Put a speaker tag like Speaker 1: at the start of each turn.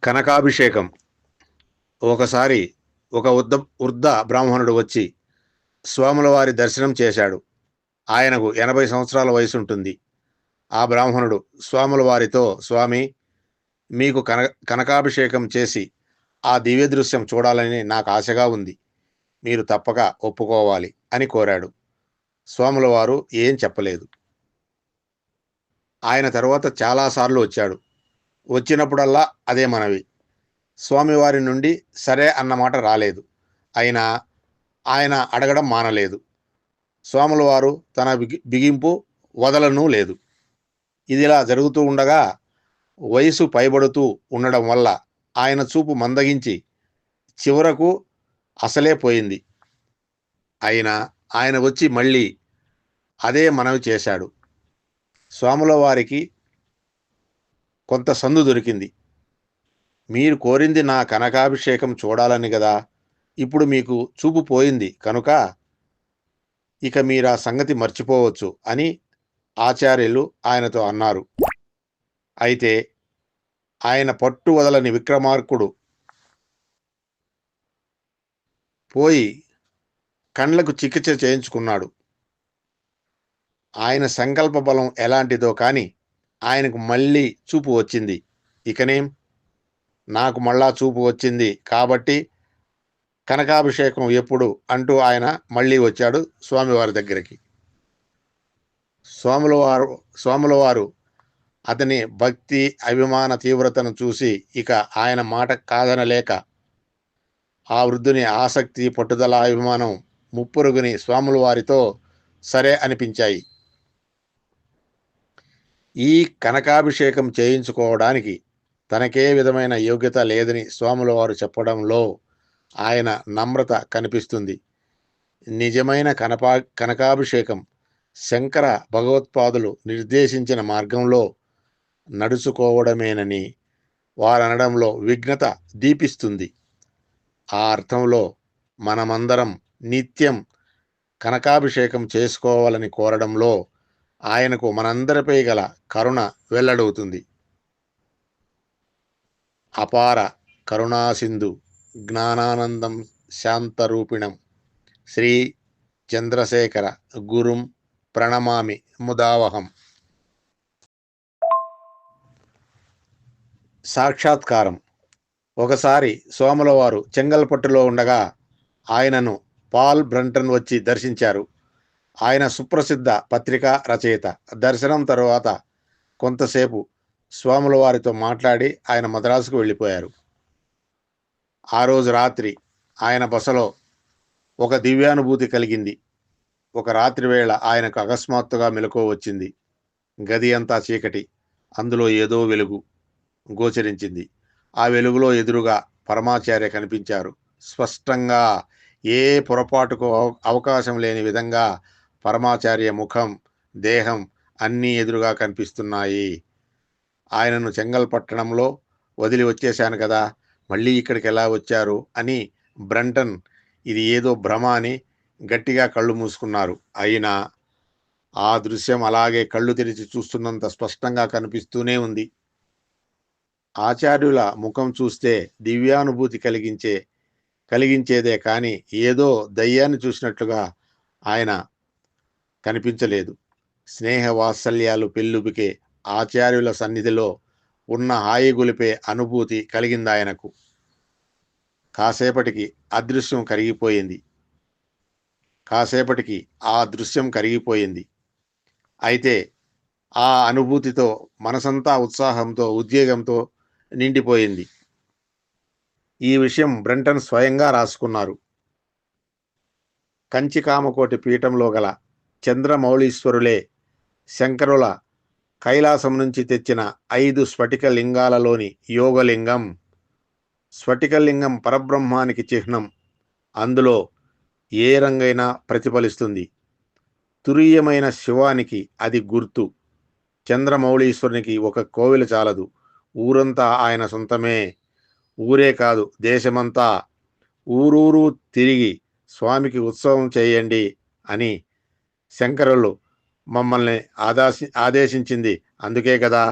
Speaker 1: కనకాభిషేకం. ఒకసారి ఒక వృద్ధ బ్రాహ్మణుడు వచ్చి స్వాముల వారి దర్శనం చేశాడు. ఆయనకు 80 సంవత్సరాల వయసుంటుంది. ఆ బ్రాహ్మణుడు స్వాముల వారితో, స్వామి, మీకు కనకాభిషేకం చేసి ఆ దివ్య దృశ్యం చూడాలని నాకు ఆశగా ఉంది. మీరు తప్పక ఒప్పుకోవాలి అని కోరాడు. స్వాముల వారు ఏం చెప్పలేదు. ఆయన తరువాత చాలాసార్లు వచ్చాడు. వచ్చినప్పుడల్లా అదే మనవి. స్వామివారి నుండి సరే అన్నమాట రాలేదు. అయినా ఆయన అడగడం మానలేదు. స్వాముల వారు తన బిగింపు వదలను లేదు. ఇదిలా జరుగుతూ ఉండగా వయసు పైబడుతూ ఉండడం వల్ల ఆయన చూపు మందగించి చివరకు అసలే పోయింది. అయినా ఆయన వచ్చి మళ్ళీ అదే మనవి చేశాడు. స్వాముల వారికి కొంత సందు దొరికింది. మీరు కోరింది నా కనకాభిషేకం చూడాలని గదా. ఇప్పుడు మీకు చూపు పోయింది కనుక ఇక మీరా సంగతి మర్చిపోవచ్చు అని ఆచార్యులు ఆయనతో అన్నారు. అయితే ఆయన పట్టు వదలని విక్రమార్కుడు పోయి కండ్లకు చికిత్స చేయించుకున్నాడు. ఆయన సంకల్ప బలం ఎలాంటిదో కాని ఆయనకు మళ్ళీ చూపు వచ్చింది. ఇకనేం, నాకు మళ్ళా చూపు వచ్చింది కాబట్టి కనకాభిషేకం ఎప్పుడు అంటూ ఆయన మళ్ళీ వచ్చాడు స్వామివారి దగ్గరికి. స్వాముల వారు అతని భక్తి అభిమాన తీవ్రతను చూసి ఇక ఆయన మాట కాదనలేక ఆ వృద్ధుని ఆసక్తి, పట్టుదల, అభిమానం ముప్పురుగుని స్వాముల వారితో సరే అనిపించాయి. ఈ కనకాభిషేకం చేయించుకోవడానికి తనకే విధమైన యోగ్యత లేదని స్వాముల వారు చెప్పడంలో ఆయన నమ్రత కనిపిస్తుంది. నిజమైన కనకాభిషేకం శంకర భగవత్పాదులు నిర్దేశించిన మార్గంలో నడుచుకోవడమేనని వారనడంలో విఘ్నత దీపిస్తుంది. ఆ అర్థంలో మనమందరం నిత్యం కనకాభిషేకం చేసుకోవాలని కోరడంలో ఆయనకు మనందరిపై గల కరుణ వెల్లడవుతుంది. అపార కరుణాసింధు జ్ఞానానందం శాంతరూపిణం శ్రీ చంద్రశేఖర గురుం ప్రణమామి ముదావహం. సాక్షాత్కారం. ఒకసారి సోముల వారు చెంగల్పట్టులో ఉండగా ఆయనను పాల్ బ్రంటన్ వచ్చి దర్శించారు. ఆయన సుప్రసిద్ధ పత్రికా రచయిత. దర్శనం తరువాత కొంతసేపు స్వాముల వారితో మాట్లాడి ఆయన మద్రాసుకు వెళ్ళిపోయారు. ఆ రోజు రాత్రి ఆయన బసలో ఒక దివ్యానుభూతి కలిగింది. ఒక రాత్రి వేళ ఆయనకు అకస్మాత్తుగా మెలకువ వచ్చింది. గది అంతా చీకటి, అందులో ఏదో వెలుగు గోచరించింది. ఆ వెలుగులో ఎదురుగా పరమాచార్య కనిపించారు. స్పష్టంగా, ఏ పొరపాటుకు అవకాశం లేని విధంగా పరమాచార్య ముఖం, దేహం అన్నీ ఎదురుగా కనిపిస్తున్నాయి. ఆయనను చెంగల్పట్టణంలో వదిలి వచ్చేశాను కదా, మళ్ళీ ఇక్కడికి ఎలా వచ్చారు అని బ్రంటన్ ఇది ఏదో భ్రమ అని గట్టిగా కళ్ళు మూసుకున్నారు. అయినా ఆ దృశ్యం అలాగే కళ్ళు తెరిచి చూస్తున్నంత స్పష్టంగా కనిపిస్తూనే ఉంది. ఆచార్యుల ముఖం చూస్తే దివ్యానుభూతి కలిగించేదే కానీ ఏదో దయ్యాన్ని చూసినట్లుగా ఆయన కనిపించలేదు. స్నేహ వాత్సల్యాలు పెళ్ళుబికే ఆచార్యుల సన్నిధిలో ఉన్న హాయి గొలిపే అనుభూతి కలిగిందాయనకు. కాసేపటికి ఆ దృశ్యం కరిగిపోయింది. అయితే ఆ అనుభూతితో మనసంతా ఉత్సాహంతో, ఉద్వేగంతో నిండిపోయింది. ఈ విషయం బ్రంటన్ స్వయంగా రాసుకున్నారు. కంచికామకోటి పీఠంలో గల చంద్రమౌళీశ్వరులే శంకరుల కైలాసం నుంచి తెచ్చిన 5 స్ఫటిక లింగాలలోని యోగలింగం. స్ఫటికలింగం పరబ్రహ్మానికి చిహ్నం. అందులో ఏ రంగైనా ప్రతిఫలిస్తుంది. తురీయమైన శివానికి అది గుర్తు. చంద్రమౌళీశ్వరునికి ఒక కోవిల చాలదు, ఊరంతా ఆయన సొంతమే. ఊరే కాదు, దేశమంతా ఊరూరు తిరిగి స్వామికి ఉత్సవం చేయండి అని శంకరులు మమ్మల్ని ఆదేశించింది అందుకే కదా.